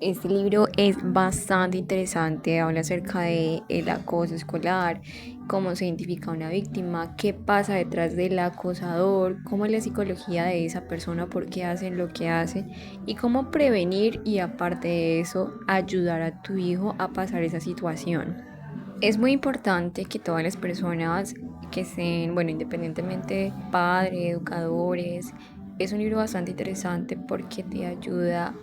Este libro es bastante interesante, habla acerca de el acoso escolar, cómo se identifica una víctima, qué pasa detrás del acosador, cómo es la psicología de esa persona, por qué hacen lo que hacen y cómo prevenir y aparte de eso ayudar a tu hijo a pasar esa situación. Es muy importante que todas las personas que estén, bueno, independientemente padres, educadores, es un libro bastante interesante porque te ayuda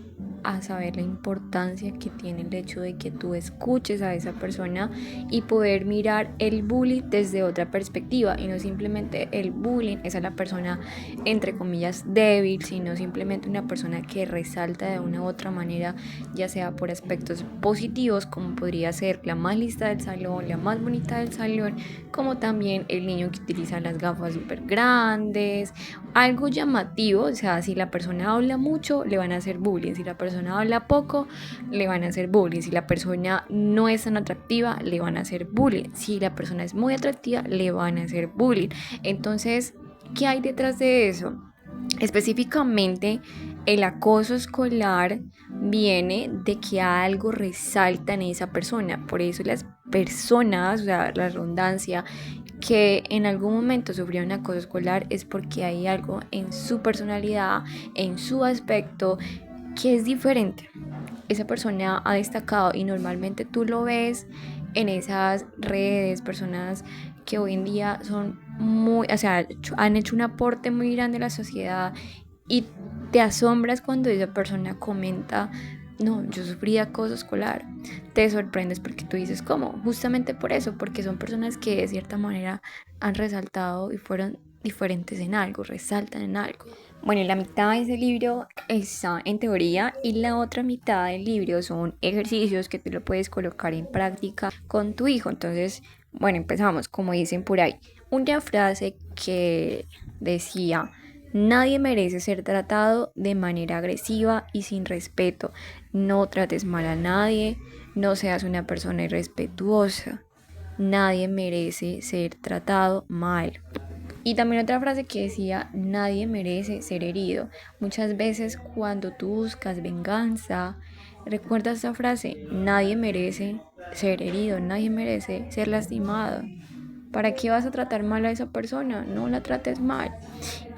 a saber la importancia que tiene el hecho de que tú escuches a esa persona y poder mirar el bullying desde otra perspectiva y no simplemente el bullying es a la persona entre comillas débil, sino simplemente una persona que resalta de una u otra manera, ya sea por aspectos positivos como podría ser la más lista del salón, la más bonita del salón, como también el niño que utiliza las gafas súper grandes, algo llamativo. O sea, si la persona habla mucho, le van a hacer bullying. Si la persona habla poco, le van a hacer bullying. Si la persona no es tan atractiva, le van a hacer bullying. Si la persona es muy atractiva, le van a hacer bullying. Entonces, ¿qué hay detrás de eso? Específicamente, el acoso escolar viene de que algo resalta en esa persona. Por eso las personas, o sea, la redundancia, que en algún momento sufrieron acoso escolar es porque hay algo en su personalidad, en su aspecto, que es diferente. Esa persona ha destacado y normalmente tú lo ves en esas redes, personas que hoy en día son muy, o sea, han hecho un aporte muy grande a la sociedad y te asombras cuando esa persona comenta, no, yo sufrí acoso escolar. Te sorprendes porque tú dices, ¿cómo? Justamente por eso, porque son personas que de cierta manera han resaltado y fueron diferentes en algo, resaltan en algo. Bueno, la mitad de ese libro está en teoría y la otra mitad del libro son ejercicios que tú lo puedes colocar en práctica con tu hijo. Entonces, bueno, empezamos, como dicen por ahí. Una frase que decía, nadie merece ser tratado de manera agresiva y sin respeto. No trates mal a nadie, no seas una persona irrespetuosa. Nadie merece ser tratado mal. Y también otra frase que decía, nadie merece ser herido. Muchas veces cuando tú buscas venganza, recuerda esta frase, nadie merece ser herido, nadie merece ser lastimado. ¿Para qué vas a tratar mal a esa persona? No la trates mal.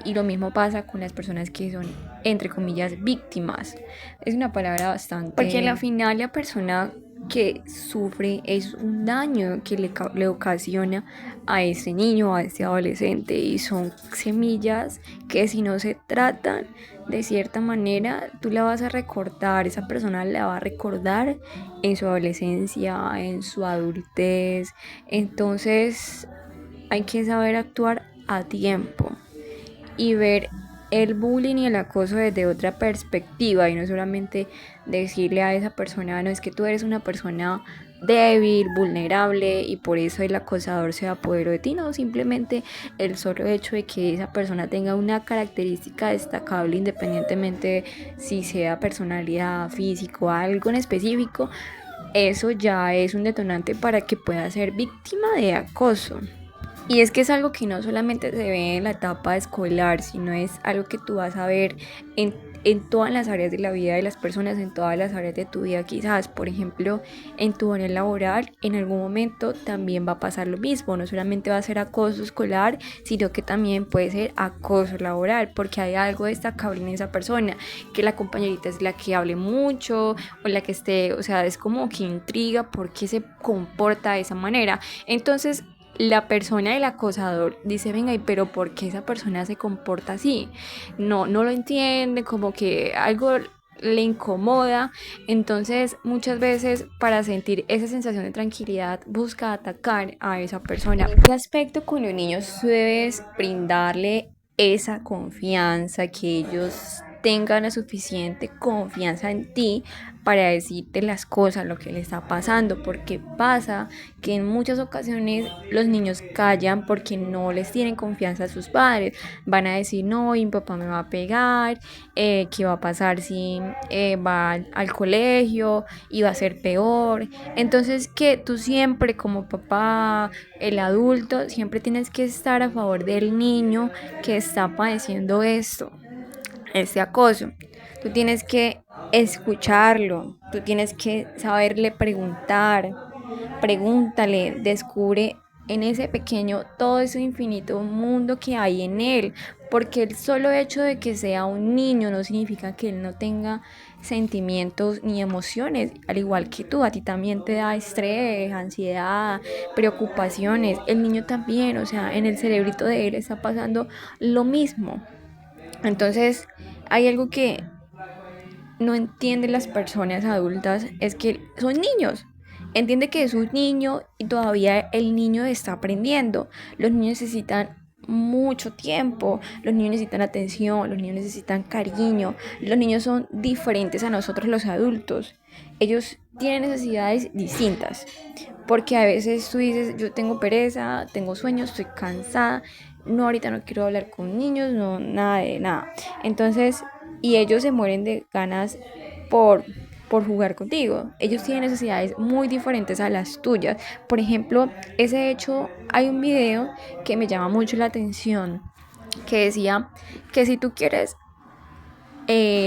Y lo mismo pasa con las personas que son, entre comillas, víctimas. Es una palabra bastante... Porque al final la persona que sufre es un daño que le ocasiona a ese niño, a ese adolescente, y son semillas que si no se tratan de cierta manera, tú la vas a recordar, esa persona la va a recordar en su adolescencia, en su adultez. Entonces hay que saber actuar a tiempo y ver el bullying y el acoso desde otra perspectiva y no solamente decirle a esa persona, no, es que tú eres una persona débil, vulnerable y por eso el acosador se apoderó de ti. No, simplemente el solo hecho de que esa persona tenga una característica destacable, independientemente si sea personalidad, físico, algo en específico, eso ya es un detonante para que pueda ser víctima de acoso. Y es que es algo que no solamente se ve en la etapa escolar, sino es algo que tú vas a ver en todas las áreas de la vida de las personas, en todas las áreas de tu vida. Quizás, por ejemplo, en tu área laboral, en algún momento también va a pasar lo mismo. No solamente va a ser acoso escolar, sino que también puede ser acoso laboral, porque hay algo destacable en esa persona, que la compañerita es la que hable mucho o la que esté, o sea, es como que intriga por qué se comporta de esa manera. Entonces, la persona del acosador dice, venga, pero ¿por qué esa persona se comporta así? No lo entiende, como que algo le incomoda. Entonces muchas veces para sentir esa sensación de tranquilidad busca atacar a esa persona. ¿En qué aspecto con los niños tú debes brindarle esa confianza, que ellos tengan la suficiente confianza en ti para decirte las cosas, lo que le está pasando? Porque pasa que en muchas ocasiones los niños callan porque no les tienen confianza a sus padres. Van a decir, no, y mi papá me va a pegar, ¿qué va a pasar si va al colegio y va a ser peor? Entonces, que tú siempre como papá, el adulto, siempre tienes que estar a favor del niño que está padeciendo esto, este acoso. Tú tienes que escucharlo, tú tienes que saberle preguntar, pregúntale, descubre en ese pequeño todo ese infinito mundo que hay en él, porque el solo hecho de que sea un niño no significa que él no tenga sentimientos ni emociones, al igual que tú, a ti también te da estrés, ansiedad, preocupaciones, el niño también, o sea, en el cerebrito de él está pasando lo mismo. Entonces, hay algo que no entienden las personas adultas, es que son niños. Entiende que es un niño y todavía el niño está aprendiendo. Los niños necesitan mucho tiempo, los niños necesitan atención, los niños necesitan cariño, los niños son diferentes a nosotros los adultos. Ellos tienen necesidades distintas, porque a veces tú dices, yo tengo pereza, tengo sueños, estoy cansada, no, ahorita no quiero hablar con niños, no, nada de nada. Entonces, y ellos se mueren de ganas por, por jugar contigo. Ellos tienen necesidades muy diferentes a las tuyas. Por ejemplo, ese hecho, hay un video que me llama mucho la atención, que decía que si tú quieres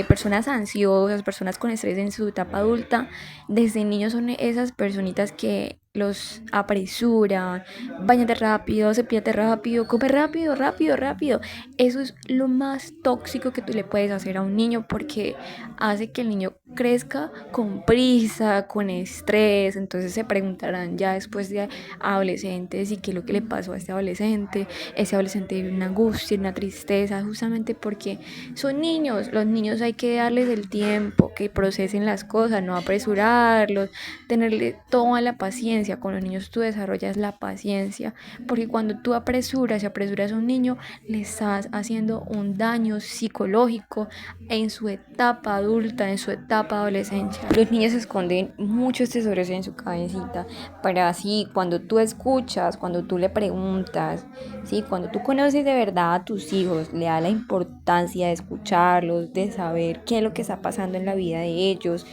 personas ansiosas, personas con estrés en su etapa adulta, desde niños son esas personitas que los apresuran, bañate rápido, cepíllate rápido, come rápido, rápido, rápido. Eso es lo más tóxico que tú le puedes hacer a un niño porque hace que el niño crezca con prisa, con estrés. Entonces se preguntarán ya después de adolescentes y qué es lo que le pasó a este adolescente. Ese adolescente vive una angustia, una tristeza, justamente porque son niños. Los niños hay que darles el tiempo, que procesen las cosas, no apresurarlos, tenerle toda la paciencia. Con los niños tú desarrollas la paciencia, porque cuando tú apresuras a un niño, le estás haciendo un daño psicológico en su etapa adulta, en su etapa adolescencia. Los niños esconden muchos tesoros en su cabecita, para así cuando tú escuchas, cuando tú le preguntas, ¿sí? Cuando tú conoces de verdad a tus hijos, le da la importancia de escucharlos, de saber qué es lo que está pasando en la vida de ellos.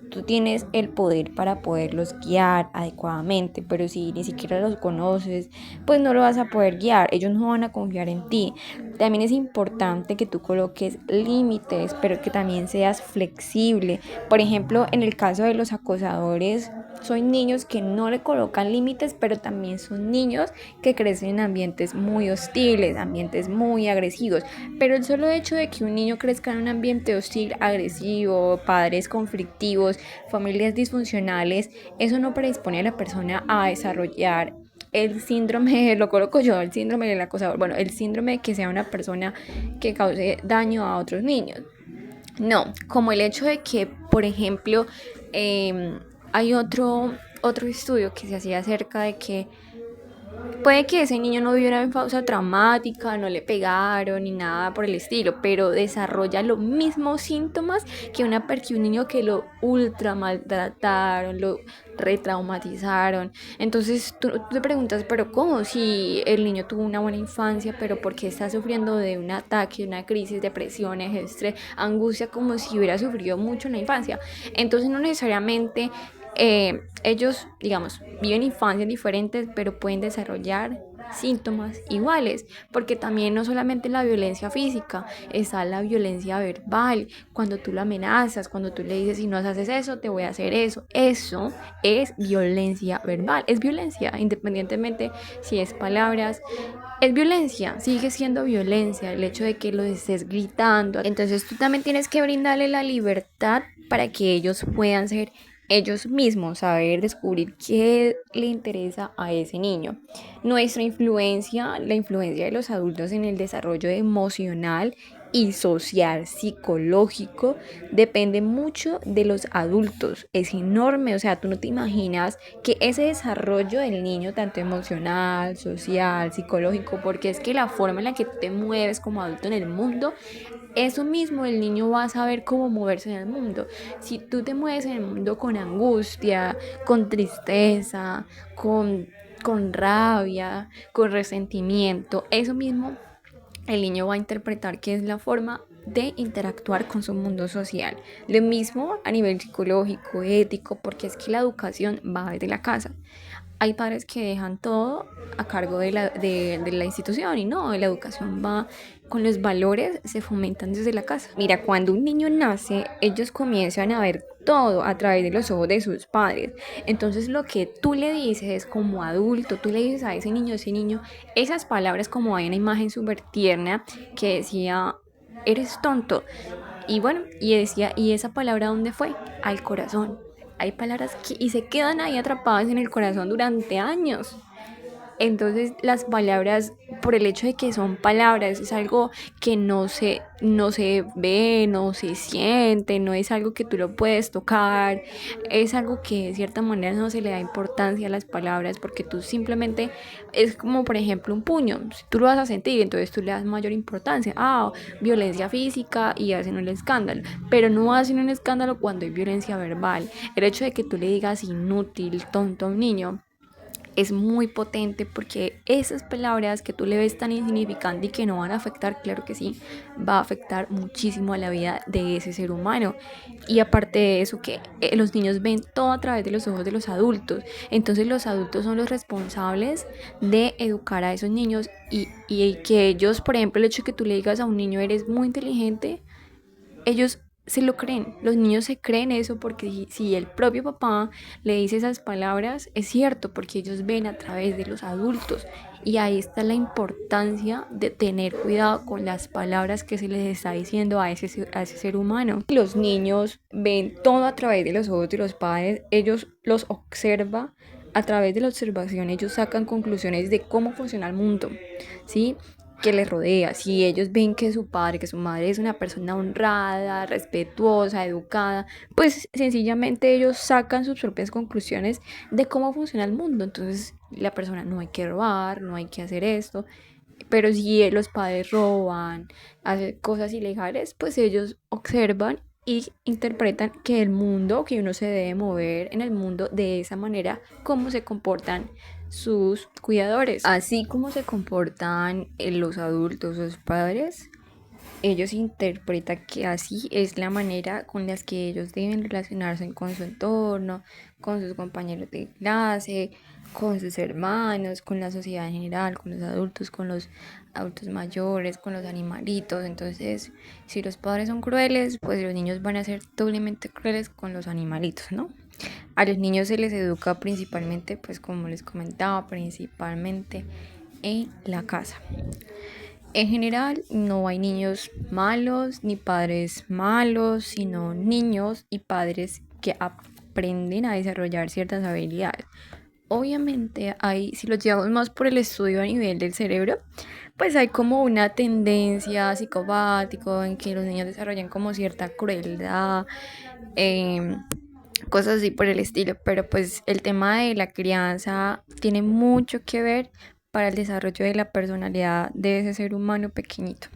Tú tienes el poder para poderlos guiar adecuadamente, pero si ni siquiera los conoces, pues no lo vas a poder guiar, ellos no van a confiar en ti. También es importante que tú coloques límites, pero que también seas flexible. Por ejemplo, en el caso de los acosadores, son niños que no le colocan límites, pero también son niños que crecen en ambientes muy hostiles, ambientes muy agresivos. Pero el solo hecho de que un niño crezca en un ambiente hostil, agresivo, padres conflictivos, familias disfuncionales, eso no predispone a la persona a desarrollar el síndrome, lo coloco yo, el síndrome del acosador, bueno, el síndrome de que sea una persona que cause daño a otros niños. No, como el hecho de que, por ejemplo, hay otro estudio que se hacía acerca de que puede que ese niño no viviera una infancia traumática, no le pegaron ni nada por el estilo, pero desarrolla los mismos síntomas que un niño que lo ultra maltrataron, lo retraumatizaron. Entonces tú te preguntas, pero ¿cómo? Si el niño tuvo una buena infancia, pero ¿por qué está sufriendo de un ataque, una crisis, depresiones, estrés, angustia, como si hubiera sufrido mucho en la infancia? Entonces no necesariamente ellos, digamos, viven infancias diferentes, pero pueden desarrollar síntomas iguales, porque también no solamente la violencia física, está la violencia verbal, cuando tú lo amenazas, cuando tú le dices, si no haces eso, te voy a hacer eso es violencia verbal, es violencia, independientemente si es palabras, es violencia, sigue siendo violencia el hecho de que lo estés gritando. Entonces tú también tienes que brindarle la libertad para que ellos puedan ser ellos mismos, saber descubrir qué le interesa a ese niño. Nuestra influencia, la influencia de los adultos en el desarrollo emocional y social, psicológico, depende mucho de los adultos. Es enorme, o sea, tú no te imaginas que ese desarrollo del niño, tanto emocional, social, psicológico, porque es que la forma en la que tú te mueves como adulto en el mundo, eso mismo el niño va a saber cómo moverse en el mundo. Si tú te mueves en el mundo con angustia, con tristeza, con rabia, con resentimiento, eso mismo el niño va a interpretar que es la forma de interactuar con su mundo social. Lo mismo a nivel psicológico, ético, porque es que la educación va desde la casa. hay padres que dejan todo a cargo de la institución y no, la educación va con los valores, se fomentan desde la casa. Mira, cuando un niño nace, ellos comienzan a ver todo a través de los ojos de sus padres. Entonces lo que tú le dices como adulto, tú le dices a ese niño, esas palabras, como hay una imagen súper tierna que decía, eres tonto. Y bueno, y decía, ¿y esa palabra dónde fue? Al corazón. Hay palabras que y se quedan ahí atrapadas en el corazón durante años. Entonces las palabras, por el hecho de que son palabras, es algo que no se ve, no se siente, no es algo que tú lo puedes tocar, es algo que de cierta manera no se le da importancia a las palabras porque tú simplemente, es como por ejemplo un puño, si tú lo vas a sentir, entonces tú le das mayor importancia, violencia física y hacen un escándalo, pero no hacen un escándalo cuando hay violencia verbal. El hecho de que tú le digas inútil, tonto a un niño, es muy potente porque esas palabras que tú le ves tan insignificantes y que no van a afectar, claro que sí, va a afectar muchísimo a la vida de ese ser humano. Y aparte de eso, que los niños ven todo a través de los ojos de los adultos. Entonces los adultos son los responsables de educar a esos niños y que ellos, por ejemplo, el hecho de que tú le digas a un niño eres muy inteligente, ellos se lo creen, los niños se creen eso porque si el propio papá le dice esas palabras, es cierto, porque ellos ven a través de los adultos y ahí está la importancia de tener cuidado con las palabras que se les está diciendo a ese ser humano. Los niños ven todo a través de los ojos de los padres, ellos los observan. A través de la observación ellos sacan conclusiones de cómo funciona el mundo, ¿sí? Que les rodea. Si ellos ven que su padre, que su madre es una persona honrada, respetuosa, educada, pues sencillamente ellos sacan sus propias conclusiones de cómo funciona el mundo. Entonces la persona no hay que robar, no hay que hacer esto. Pero si los padres roban, hacen cosas ilegales, pues ellos observan y interpretan que el mundo, que uno se debe mover en el mundo de esa manera, como se comportan sus cuidadores. Así como se comportan los adultos, los padres, ellos interpretan que así es la manera con las que ellos deben relacionarse con su entorno, con sus compañeros de clase, con sus hermanos, con la sociedad en general, con los adultos, con los adultos mayores, con los animalitos. Entonces, si los padres son crueles, pues los niños van a ser doblemente crueles con los animalitos, ¿no? A los niños se les educa principalmente, pues como les comentaba, principalmente en la casa. En general, no hay niños malos ni padres malos, sino niños y padres que aprenden a desarrollar ciertas habilidades. Obviamente, si lo llevamos más por el estudio a nivel del cerebro, pues hay como una tendencia psicopática en que los niños desarrollan como cierta crueldad, eh, cosas así por el estilo, pero pues el tema de la crianza tiene mucho que ver para el desarrollo de la personalidad de ese ser humano pequeñito.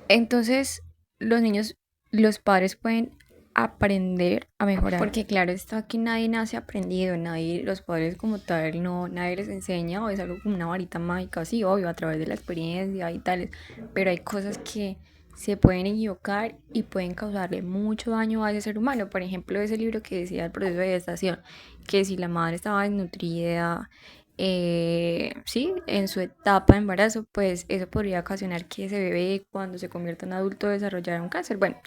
Entonces, los niños, los padres pueden aprender a mejorar, porque claro está que nadie nace aprendido, los padres como tal, no, nadie les enseña o es algo como una varita mágica, sí, obvio, a través de la experiencia y tales, pero hay cosas que se pueden equivocar y pueden causarle mucho daño a ese ser humano. Por ejemplo, ese libro que decía el proceso de gestación, que si la madre estaba desnutrida, sí, en su etapa de embarazo, pues eso podría ocasionar que ese bebé cuando se convierta en adulto desarrollara un cáncer. Bueno,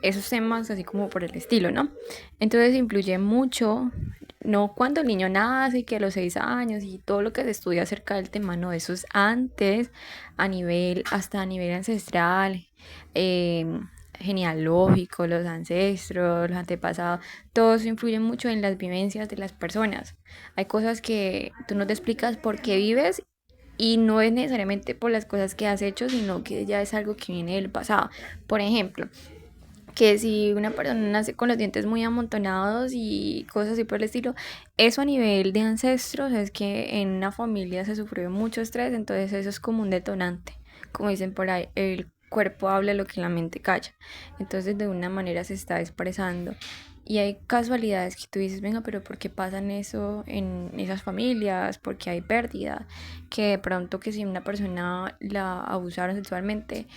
esos temas así como por el estilo, ¿no? Entonces influye mucho, no cuando el niño nace, que a los 6 años y todo lo que se estudia acerca del tema, no, eso es antes, hasta a nivel ancestral, eh, genealógico, los ancestros, los antepasados, todo eso influye mucho en las vivencias de las personas. Hay cosas que tú no te explicas por qué vives y no es necesariamente por las cosas que has hecho, sino que ya es algo que viene del pasado. Por ejemplo, que si una persona nace con los dientes muy amontonados y cosas así por el estilo, eso a nivel de ancestros es que en una familia se sufrió mucho estrés, entonces eso es como un detonante, como dicen por ahí, el cuerpo habla lo que la mente calla, entonces de una manera se está expresando. Y hay casualidades que tú dices, venga, pero ¿por qué pasan eso en esas familias? ¿Por qué hay pérdida? Que de pronto que si una persona la abusaron sexualmente,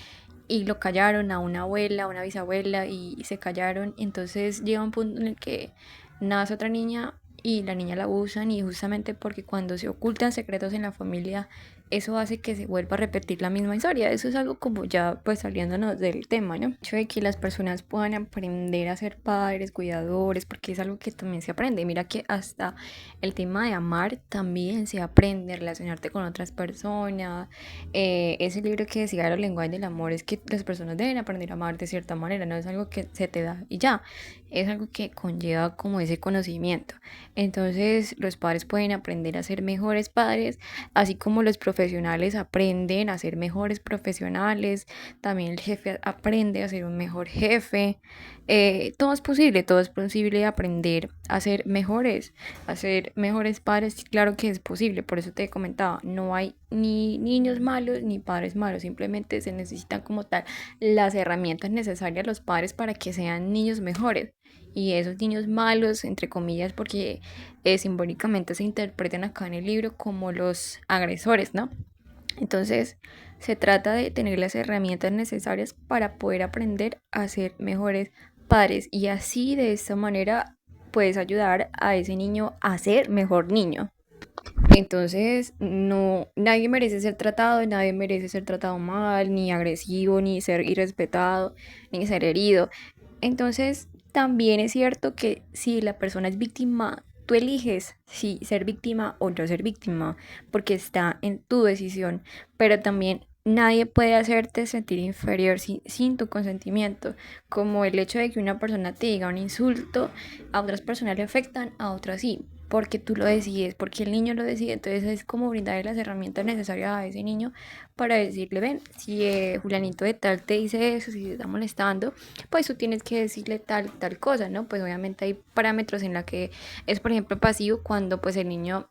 y lo callaron a una abuela, a una bisabuela y se callaron. Entonces llega un punto en el que nace otra niña y la niña la abusan, y justamente porque cuando se ocultan secretos en la familia, eso hace que se vuelva a repetir la misma historia. Eso es algo como ya pues saliéndonos del tema, ¿no? El hecho de que las personas puedan aprender a ser padres, cuidadores, porque es algo que también se aprende. Mira que hasta el tema de amar también se aprende, relacionarte con otras personas. Ese libro que decía los lenguajes del amor es que las personas deben aprender a amar de cierta manera, no es algo que se te da y ya, es algo que conlleva como ese conocimiento. Entonces los padres pueden aprender a ser mejores padres, así como los profesionales aprenden a ser mejores profesionales, también el jefe aprende a ser un mejor jefe. Todo es posible aprender a ser mejores padres, claro que es posible, por eso te comentaba, no hay ni niños malos ni padres malos, simplemente se necesitan como tal las herramientas necesarias a los padres para que sean niños mejores. Y esos niños malos, entre comillas, porque simbólicamente se interpretan acá en el libro como los agresores, ¿no? Entonces, se trata de tener las herramientas necesarias para poder aprender a ser mejores padres, y así de esta manera puedes ayudar a ese niño a ser mejor niño. Entonces, no, nadie merece ser tratado, nadie merece ser tratado mal, ni agresivo, ni ser irrespetado, ni ser herido. Entonces, también es cierto que si la persona es víctima, tú eliges si ser víctima o no ser víctima, porque está en tu decisión, pero también nadie puede hacerte sentir inferior sin tu consentimiento, como el hecho de que una persona te diga un insulto, a otras personas le afectan, a otras sí, porque tú lo decides, porque el niño lo decide. Entonces es como brindarle las herramientas necesarias a ese niño para decirle, ven, si Julianito de tal te dice eso, si te está molestando, pues tú tienes que decirle tal cosa, ¿no? Pues obviamente hay parámetros en la que es, por ejemplo, pasivo, cuando pues el niño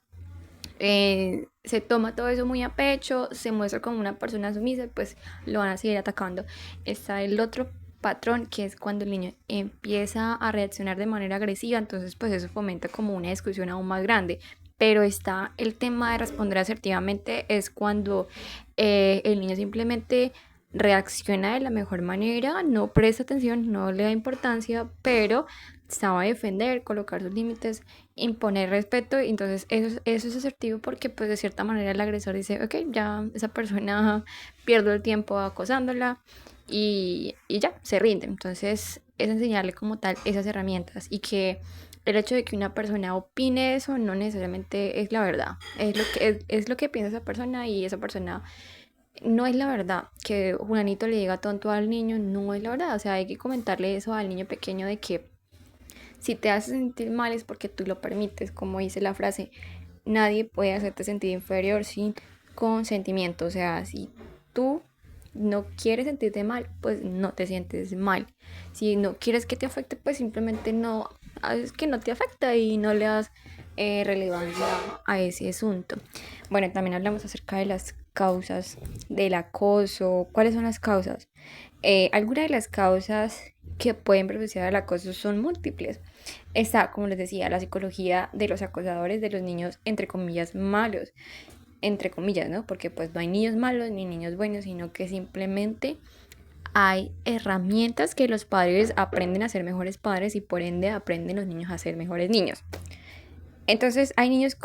se toma todo eso muy a pecho, se muestra como una persona sumisa, pues lo van a seguir atacando. Está el otro patrón, que es cuando el niño empieza a reaccionar de manera agresiva, entonces pues eso fomenta como una discusión aún más grande. Pero está el tema de responder asertivamente, es cuando el niño simplemente reacciona de la mejor manera, no presta atención, no le da importancia, pero sabe defender, colocar sus límites, imponer respeto. Y entonces eso es asertivo, porque pues de cierta manera el agresor dice, ok, ya esa persona pierdo el tiempo acosándola, y ya, se rinde. Entonces es enseñarle como tal esas herramientas, y que el hecho de que una persona opine eso no necesariamente es la verdad, es lo que piensa esa persona, y esa persona no es la verdad. Que Juanito le diga tonto al niño no es la verdad, o sea, hay que comentarle eso al niño pequeño, de que si te hace sentir mal es porque tú lo permites, como dice la frase, nadie puede hacerte sentir inferior sin consentimiento. O sea, si tú no quieres sentirte mal, pues no te sientes mal. Si no quieres que te afecte, pues simplemente no haces que no te afecta y no le das relevancia a ese asunto. Bueno, también hablamos acerca de las causas del acoso. ¿Cuáles son las causas? Algunas de las causas que pueden propiciar el acoso son múltiples. Está, como les decía, la psicología de los acosadores, de los niños, entre comillas, malos, entre comillas, ¿no? Porque pues no hay niños malos ni niños buenos, sino que simplemente hay herramientas que los padres aprenden a ser mejores padres, y por ende aprenden los niños a ser mejores niños. Entonces hay niños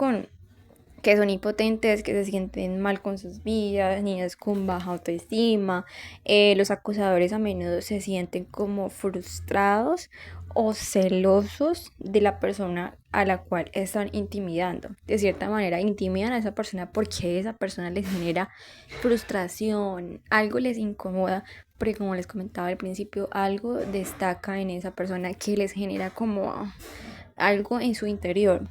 que son impotentes, que se sienten mal con sus vidas, niños con baja autoestima. Los acosadores a menudo se sienten como frustrados o celosos de la persona a la cual están intimidando. De cierta manera intimidan a esa persona porque esa persona les genera frustración, algo les incomoda, porque como les comentaba al principio, algo destaca en esa persona que les genera como algo en su interior.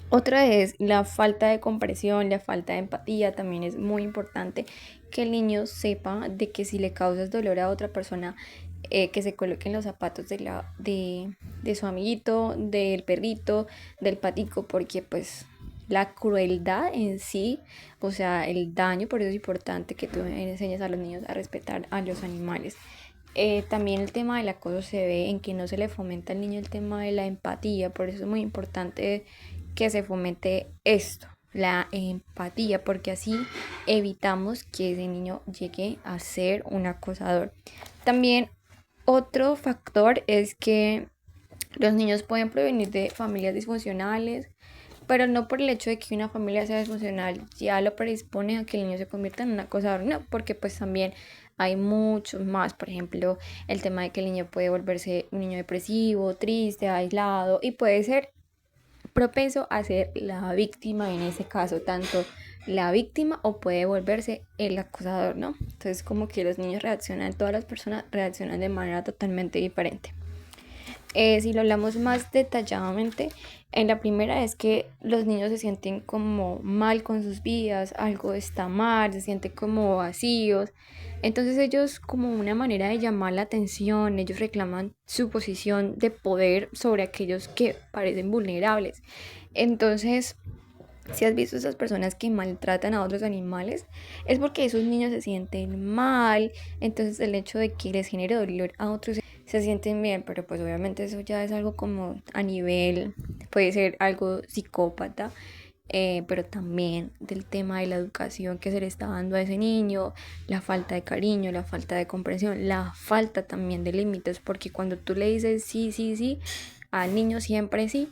Otra es la falta de comprensión, la falta de empatía. También es muy importante que el niño sepa de que si le causas dolor a otra persona, que se coloque en los zapatos de su amiguito, del perrito, del patico, porque pues la crueldad en sí, o sea, el daño, por eso es importante que tú enseñes a los niños a respetar a los animales. También el tema del acoso se ve en que no se le fomenta al niño el tema de la empatía, por eso es muy importante que se fomente esto, la empatía, porque así evitamos que ese niño llegue a ser un acosador. También otro factor es que Los niños pueden provenir de familias disfuncionales, pero no por el hecho de que una familia sea disfuncional ya lo predispone a que el niño se convierta en un acosador, no, porque pues también hay muchos más, por ejemplo, el tema de que el niño puede volverse un niño depresivo, triste, aislado y puede ser propenso a ser la víctima en ese caso, tanto la víctima o puede volverse el acosador, ¿no? Entonces como que los niños reaccionan, todas las personas reaccionan de manera totalmente diferente. Si lo hablamos más detalladamente, en la primera es que los niños se sienten como mal con sus vidas, algo está mal, se sienten como vacíos. Entonces ellos como una manera de llamar la atención, ellos reclaman su posición de poder sobre aquellos que parecen vulnerables. Entonces, si has visto esas personas que maltratan a otros animales, es porque esos niños se sienten mal, entonces el hecho de que les genere dolor a otros se sienten bien, pero pues obviamente eso ya es algo como a nivel, puede ser algo psicópata, pero también del tema de la educación que se le está dando a ese niño, la falta de cariño, la falta de comprensión, la falta también de límites, porque cuando tú le dices sí, sí, sí, al niño siempre sí,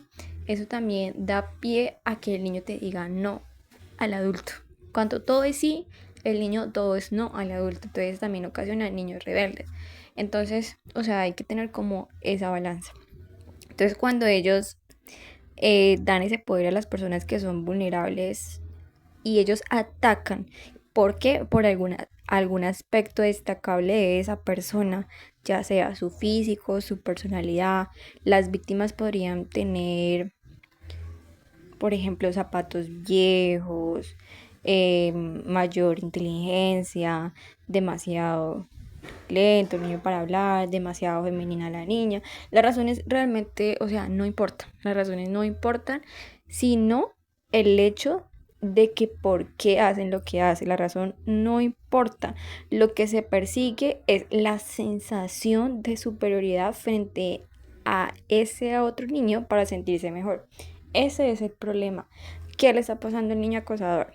eso también da pie a que el niño te diga no al adulto. Cuando todo es sí, el niño todo es no al adulto, entonces también ocasiona niños rebeldes. Entonces, o sea, hay que tener como esa balanza. Entonces, cuando ellos dan ese poder a las personas que son vulnerables y ellos atacan, ¿por qué? Por algún aspecto destacable de esa persona, ya sea su físico, su personalidad. Las víctimas podrían tener, por ejemplo, zapatos viejos, mayor inteligencia, demasiado lento el niño para hablar, demasiado femenina la niña. Las razones realmente, o sea, no importan. Las razones no importan, sino el hecho de que por qué hacen lo que hacen. La razón no importa. Lo que se persigue es la sensación de superioridad frente a ese otro niño para sentirse mejor. Ese es el problema. ¿Qué le está pasando al niño acosador?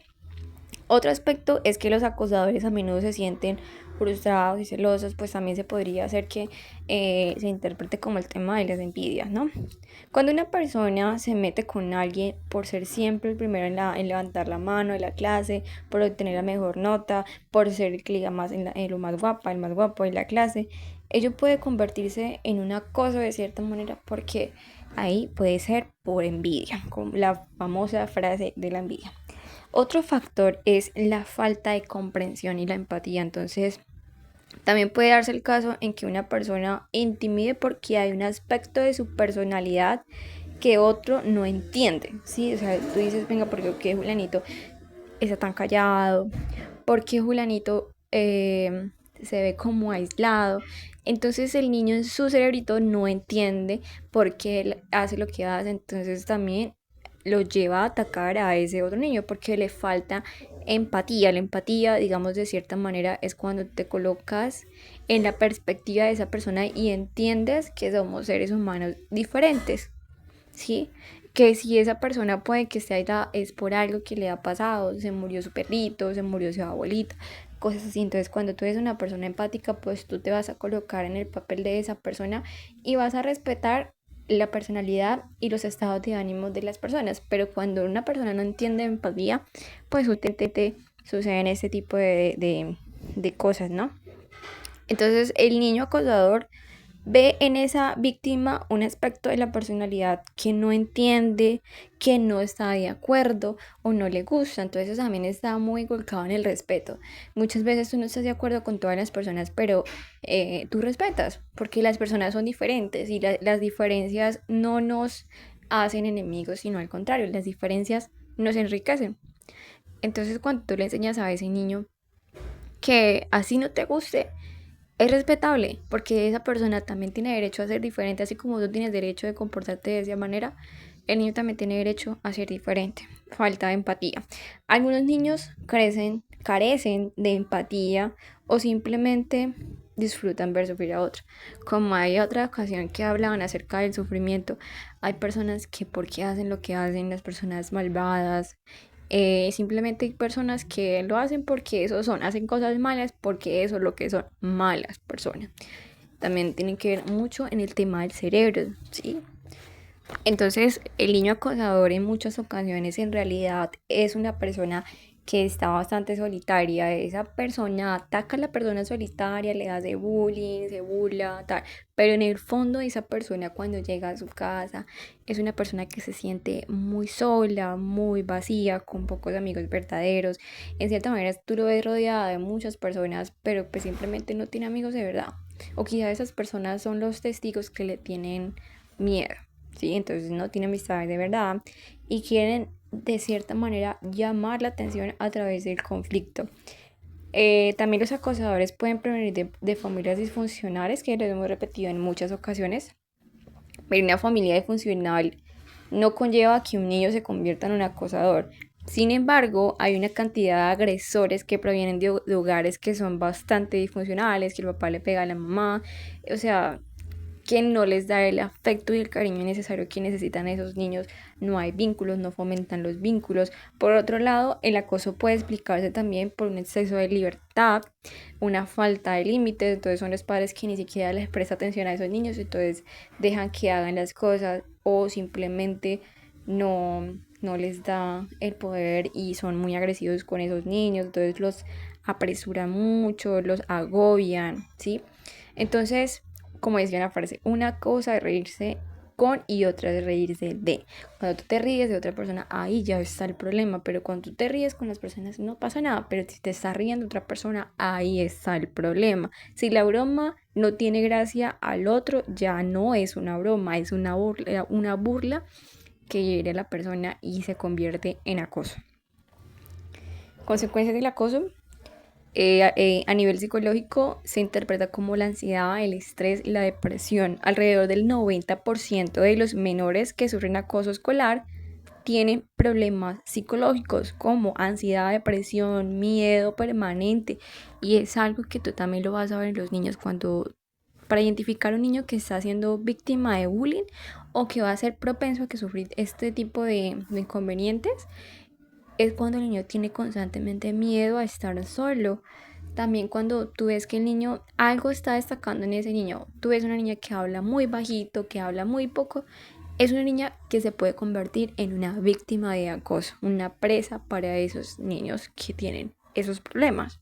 Otro aspecto es que los acosadores a menudo se sienten frustrados y celosos, pues también se podría hacer que se interprete como el tema de las envidias, ¿no? Cuando una persona se mete con alguien por ser siempre el primero en levantar la mano en la clase, por obtener la mejor nota, por ser el que liga más en lo más guapa, el más guapo de la clase, ello puede convertirse en un acoso de cierta manera porque ahí puede ser por envidia, como la famosa frase de la envidia. Otro factor es la falta de comprensión y la empatía. Entonces, también puede darse el caso en que una persona intimide porque hay un aspecto de su personalidad que otro no entiende, ¿sí? O sea, tú dices, venga, ¿por qué Julianito está tan callado? ¿Por qué Julianito se ve como aislado? Entonces el niño en su cerebrito no entiende por qué él hace lo que hace, entonces también lo lleva a atacar a ese otro niño porque le falta empatía. La empatía, digamos de cierta manera, es cuando te colocas en la perspectiva de esa persona y entiendes que somos seres humanos diferentes, ¿sí? Que si esa persona puede que esté ahí es por algo que le ha pasado, se murió su perrito, se murió su abuelita, cosas así. Entonces cuando tú eres una persona empática, pues tú te vas a colocar en el papel de esa persona y vas a respetar la personalidad y los estados de ánimo de las personas. Pero cuando una persona no entiende empatía, pues te suceden este tipo de cosas, ¿no? Entonces el niño acosador ve en esa víctima un aspecto de la personalidad que no entiende, que no está de acuerdo o no le gusta. Entonces eso también está muy volcado en el respeto. Muchas veces tú no estás de acuerdo con todas las personas, pero tú respetas, porque las personas son diferentes y las diferencias no nos hacen enemigos, sino al contrario, las diferencias nos enriquecen. Entonces cuando tú le enseñas a ese niño que así no te guste, es respetable, porque esa persona también tiene derecho a ser diferente, así como tú tienes derecho de comportarte de esa manera, el niño también tiene derecho a ser diferente. Falta de empatía. Algunos niños carecen de empatía o simplemente disfrutan ver sufrir a otro. Como hay otra ocasión que hablaban acerca del sufrimiento, hay personas que porque hacen lo que hacen, las personas malvadas, simplemente hay personas que lo hacen porque eso son, hacen cosas malas porque eso es lo que son malas personas. También tienen que ver mucho en el tema del cerebro, ¿sí? Entonces, el niño acosador en muchas ocasiones en realidad es una persona que está bastante solitaria. Esa persona ataca a la persona solitaria, le hace bullying, se burla, tal. Pero en el fondo esa persona cuando llega a su casa es una persona que se siente muy sola, muy vacía, con pocos amigos verdaderos. En cierta manera tú lo ves rodeada de muchas personas, pero pues simplemente no tiene amigos de verdad. O quizás esas personas son los testigos que le tienen miedo. ¿Sí? Entonces no tienen amistades de verdad y quieren de cierta manera llamar la atención a través del conflicto. También los acosadores pueden provenir de familias disfuncionales, que lo hemos repetido en muchas ocasiones. Pero una familia disfuncional no conlleva que un niño se convierta en un acosador. Sin embargo, hay una cantidad de agresores que provienen de hogares que son bastante disfuncionales, que el papá le pega a la mamá, o sea, que no les da el afecto y el cariño necesario que necesitan esos niños, no hay vínculos, no fomentan los vínculos. Por otro lado, el acoso puede explicarse también por un exceso de libertad, una falta de límites, entonces son los padres que ni siquiera les prestan atención a esos niños, entonces dejan que hagan las cosas o simplemente no les da el poder y son muy agresivos con esos niños, entonces los apresuran mucho, los agobian, ¿sí? Entonces, como decía la frase, una cosa es reírse con y otra es reírse de. Cuando tú te ríes de otra persona, ahí ya está el problema, pero cuando tú te ríes con las personas no pasa nada, pero si te está riendo otra persona, ahí está el problema. Si la broma no tiene gracia al otro, ya no es una broma, es una burla que hiere a la persona y se convierte en acoso. Consecuencias del acoso: a nivel psicológico se interpreta como la ansiedad, el estrés y la depresión. Alrededor del 90% de los menores que sufren acoso escolar tienen problemas psicológicos como ansiedad, depresión, miedo permanente. Y es algo que tú también lo vas a ver en los niños cuando, para identificar a un niño que está siendo víctima de bullying o que va a ser propenso a que sufrir este tipo de inconvenientes, es cuando el niño tiene constantemente miedo a estar solo. También cuando tú ves que el niño, algo está destacando en ese niño, tú ves una niña que habla muy bajito, que habla muy poco, es una niña que se puede convertir en una víctima de acoso, una presa para esos niños que tienen esos problemas.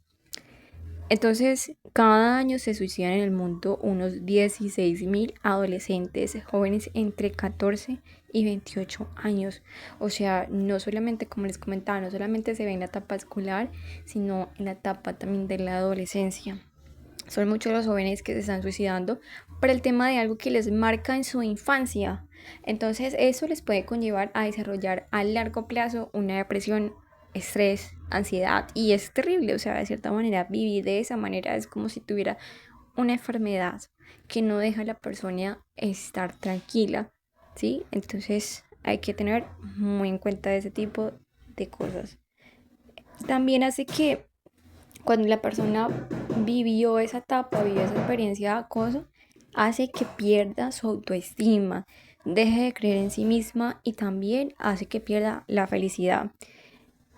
Entonces, cada año se suicidan en el mundo unos 16.000 adolescentes jóvenes entre 14 y 28 años. O sea, no solamente, como les comentaba, no solamente se ve en la etapa escolar, sino en la etapa también de la adolescencia. Son muchos los jóvenes que se están suicidando por el tema de algo que les marca en su infancia. Entonces, eso les puede conllevar a desarrollar a largo plazo una depresión, estrés, ansiedad, y es terrible, o sea, de cierta manera vivir de esa manera es como si tuviera una enfermedad que no deja a la persona estar tranquila, ¿sí? Entonces hay que tener muy en cuenta ese tipo de cosas. También hace que cuando la persona vivió esa etapa, vivió esa experiencia de acoso, hace que pierda su autoestima, deje de creer en sí misma y también hace que pierda la felicidad.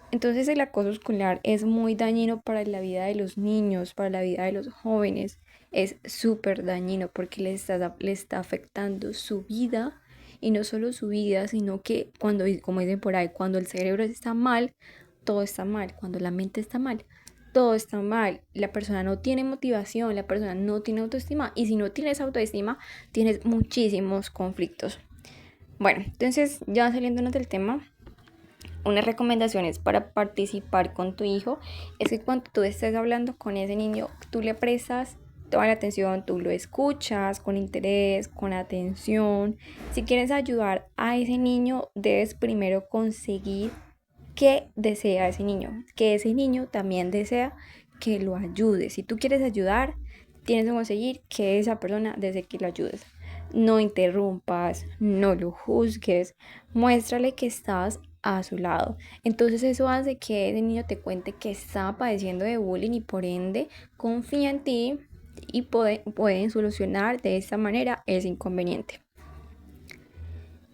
Entonces el acoso escolar es muy dañino para la vida de los niños, para la vida de los jóvenes. Es súper dañino porque le está afectando su vida y no solo su vida, sino que cuando, como dicen por ahí, cuando el cerebro está mal, todo está mal. Cuando la mente está mal, todo está mal. La persona no tiene motivación, la persona no tiene autoestima y si no tienes autoestima, tienes muchísimos conflictos. Bueno, entonces ya saliéndonos del tema, unas recomendaciones para participar con tu hijo es que cuando tú estés hablando con ese niño, tú le prestas toda la atención, tú lo escuchas con interés, con atención. Si quieres ayudar a ese niño, debes primero conseguir qué desea ese niño, que ese niño también desea que lo ayudes. Si tú quieres ayudar, tienes que conseguir que esa persona desee que lo ayudes. No interrumpas, no lo juzgues, muéstrale que estás a su lado. Entonces eso hace que ese niño te cuente que está padeciendo de bullying y por ende confía en ti y pueden solucionar de esta manera ese inconveniente.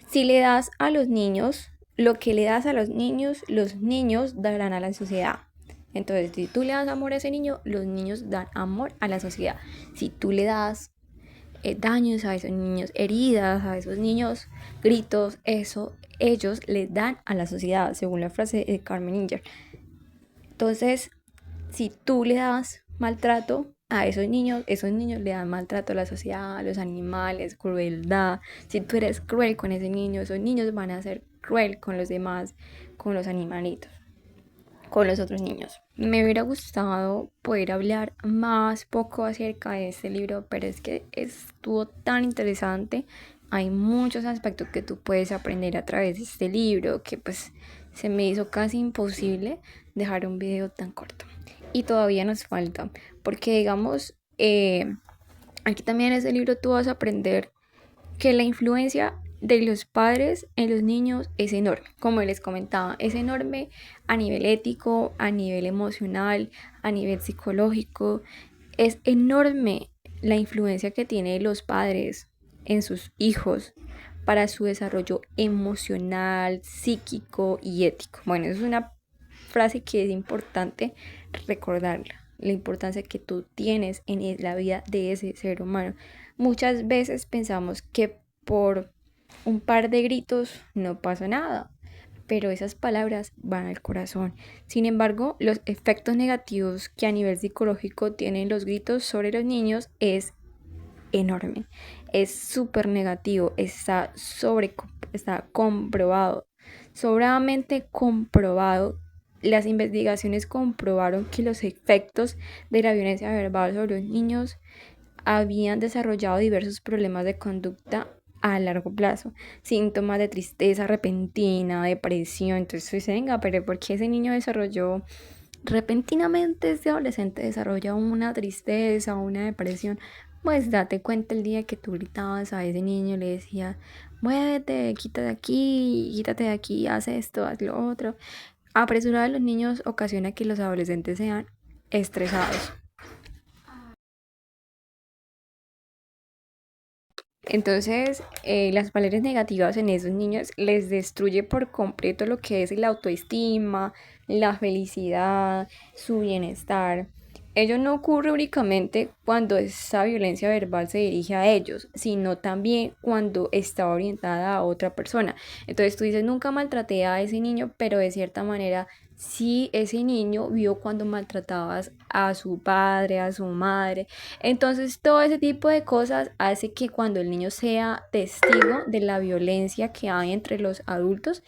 Si le das a los niños lo que le das a los niños darán a la sociedad. Entonces, si tú le das amor a ese niño, los niños dan amor a la sociedad. Si tú le das daños, a esos niños heridas, a esos niños gritos, eso ellos le dan a la sociedad, según la frase de Carmen Inger. Entonces, si tú le das maltrato a esos niños le dan maltrato a la sociedad, a los animales, crueldad. Si tú eres cruel con ese niño, esos niños van a ser cruel con los demás, con los animalitos, con los otros niños. Me hubiera gustado poder hablar más poco acerca de este libro, pero es que estuvo tan interesante. Hay muchos aspectos que tú puedes aprender a través de este libro que pues se me hizo casi imposible dejar un video tan corto. Y todavía nos falta, porque digamos, aquí también en este libro tú vas a aprender que la influencia de los padres en los niños es enorme, como les comentaba, es enorme a nivel ético, a nivel emocional, a nivel psicológico, es enorme la influencia que tienen los padres en sus hijos para su desarrollo emocional, psíquico y ético. Bueno, eso es una frase que es importante recordarla, la importancia que tú tienes en la vida de ese ser humano. Muchas veces pensamos que por un par de gritos no pasa nada, pero esas palabras van al corazón. Sin embargo, los efectos negativos que a nivel psicológico tienen los gritos sobre los niños es enorme, es súper negativo, está comprobado, sobradamente comprobado. Las investigaciones comprobaron que los efectos de la violencia verbal sobre los niños habían desarrollado diversos problemas de conducta a largo plazo, síntomas de tristeza repentina, depresión. Entonces, venga, pero ¿por qué ese niño desarrolló repentinamente, ese adolescente desarrolla una tristeza, una depresión? Pues date cuenta el día que tú gritabas a ese niño y le decías, muévete, quítate de aquí, haz esto, haz lo otro. Apresurar a los niños ocasiona que los adolescentes sean estresados. Entonces, las palabras negativas en esos niños les destruye por completo lo que es la autoestima, la felicidad, su bienestar. Ello no ocurre únicamente cuando esa violencia verbal se dirige a ellos, sino también cuando está orientada a otra persona. Entonces tú dices, nunca maltraté a ese niño, pero de cierta manera sí ese niño vio cuando maltratabas a su padre, a su madre. Entonces, todo ese tipo de cosas hace que cuando el niño sea testigo de la violencia que hay entre los adultos,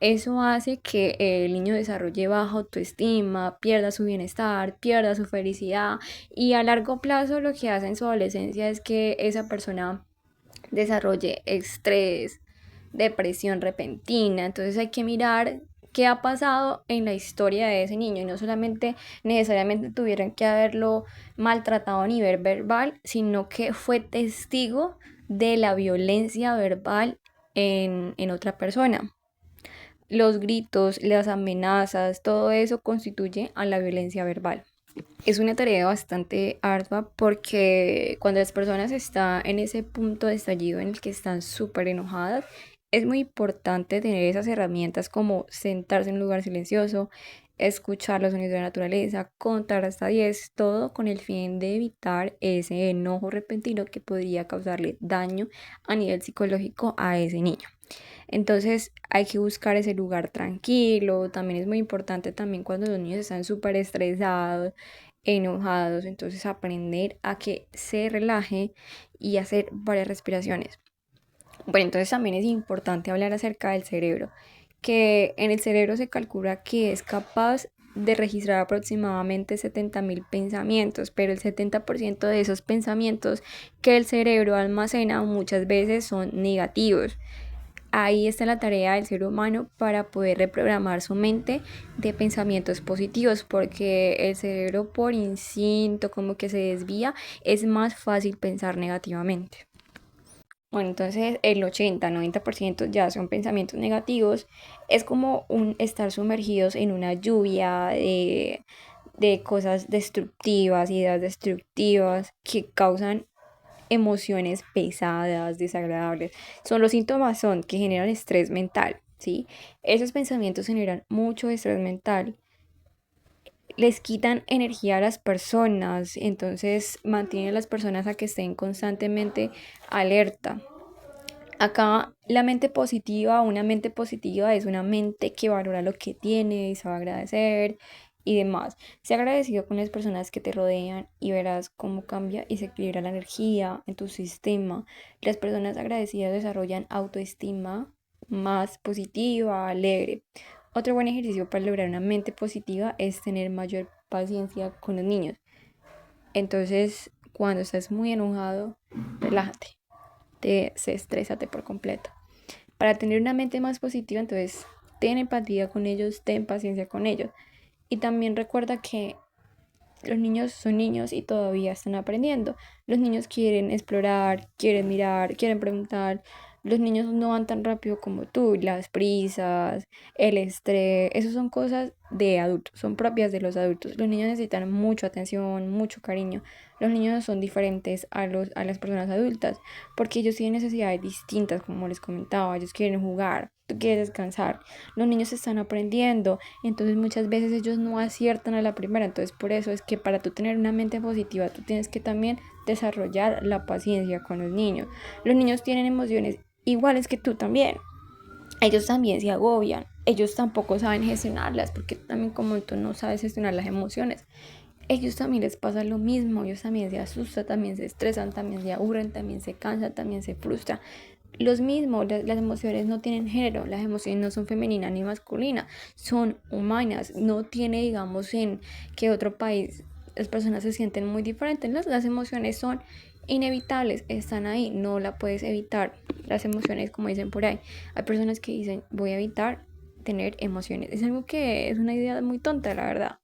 eso hace que el niño desarrolle baja autoestima, pierda su bienestar, pierda su felicidad y a largo plazo lo que hace en su adolescencia es que esa persona desarrolle estrés, depresión repentina. Entonces hay que mirar qué ha pasado en la historia de ese niño y no solamente necesariamente tuvieron que haberlo maltratado a nivel verbal, sino que fue testigo de la violencia verbal en otra persona. Los gritos, las amenazas, todo eso constituye a la violencia verbal. Es una tarea bastante ardua porque cuando las personas están en ese punto de estallido en el que están súper enojadas, es muy importante tener esas herramientas como sentarse en un lugar silencioso, escuchar los sonidos de la naturaleza, contar hasta 10, todo con el fin de evitar ese enojo repentino que podría causarle daño a nivel psicológico a ese niño. Entonces hay que buscar ese lugar tranquilo. También es muy importante también cuando los niños están súper estresados, enojados. Entonces aprender a que se relaje y hacer varias respiraciones. Bueno, entonces también es importante hablar acerca del cerebro, que en el cerebro se calcula que es capaz de registrar aproximadamente 70.000 pensamientos, pero el 70% de esos pensamientos que el cerebro almacena muchas veces son negativos. Ahí está la tarea del ser humano para poder reprogramar su mente de pensamientos positivos, porque el cerebro por instinto como que se desvía, es más fácil pensar negativamente. Bueno, entonces el 80-90% ya son pensamientos negativos. Es como un estar sumergidos en una lluvia de cosas destructivas, ideas destructivas que causan emociones pesadas, desagradables. Los síntomas son que generan estrés mental, ¿sí? Esos pensamientos generan mucho estrés mental les quitan energía a las personas, entonces mantienen a las personas a que estén constantemente alerta. Acá la mente positiva, una mente positiva es una mente que valora lo que tiene y sabe agradecer y demás. Sé agradecido con las personas que te rodean y verás cómo cambia y se equilibra la energía en tu sistema. Las personas agradecidas desarrollan autoestima más positiva, alegre. Otro buen ejercicio para lograr una mente positiva es tener mayor paciencia con los niños. Entonces, cuando estás muy enojado, relájate, desestrésate por completo. Para tener una mente más positiva, entonces ten empatía con ellos, ten paciencia con ellos. Y también recuerda que los niños son niños y todavía están aprendiendo. Los niños quieren explorar, quieren mirar, quieren preguntar. Los niños no van tan rápido como tú. Las prisas, el estrés, esas son cosas de adultos, son propias de los adultos. Los niños necesitan mucha atención, mucho cariño. Los niños son diferentes a las personas adultas porque ellos tienen necesidades distintas, como les comentaba. Ellos quieren jugar, tú quieres descansar. Los niños están aprendiendo, entonces muchas veces ellos no aciertan a la primera. Entonces por eso es que para tú tener una mente positiva, tú tienes que también desarrollar la paciencia con los niños. Los niños tienen emociones iguales que tú también. Ellos también se agobian, ellos tampoco saben gestionarlas, porque también como tú no sabes gestionar las emociones, ellos también les pasa lo mismo, ellos también se asustan, también se estresan, también se aburren, también se cansan, también se frustran. Los mismos, las emociones no tienen género, las emociones no son femeninas ni masculinas, son humanas. No tiene, digamos, en que otro país las personas se sienten muy diferentes. Las emociones son inevitables, están ahí, no la puedes evitar. Las emociones, como dicen por ahí, hay personas que dicen, voy a evitar tener emociones. Es algo que es una idea muy tonta, la verdad.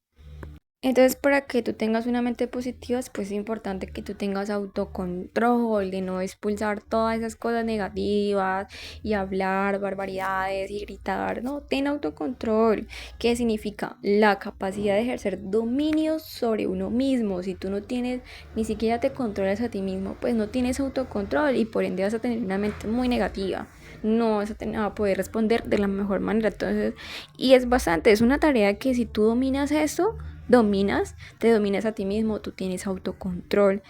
Entonces, para que tú tengas una mente positiva, pues es importante que tú tengas autocontrol, de no expulsar todas esas cosas negativas y hablar barbaridades y gritar. No, ten autocontrol, que significa la capacidad de ejercer dominio sobre uno mismo. Si tú no tienes, ni siquiera te controlas a ti mismo, pues no tienes autocontrol y por ende vas a tener una mente muy negativa. No vas a poder responder de la mejor manera. Entonces, y es bastante, es una tarea que si tú dominas eso, te dominas a ti mismo, tú tienes autocontrol,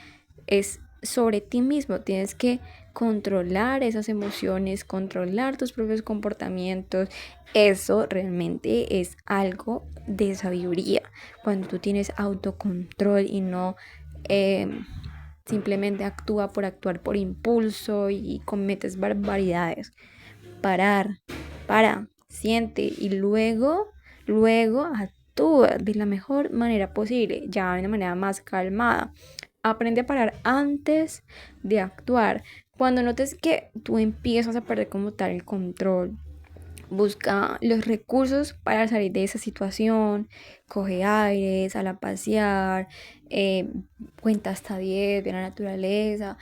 es sobre ti mismo, tienes que controlar esas emociones, controlar tus propios comportamientos. Eso realmente es algo de sabiduría, cuando tú tienes autocontrol y no eh, simplemente actúa por actuar por impulso y cometes barbaridades. Parar, siente y luego actúa de la mejor manera posible, ya de una manera más calmada. Aprende a parar antes de actuar. Cuando notes que tú empiezas a perder como tal el control, busca los recursos para salir de esa situación, coge aire, sal a pasear, eh, cuenta hasta 10, ve a la naturaleza,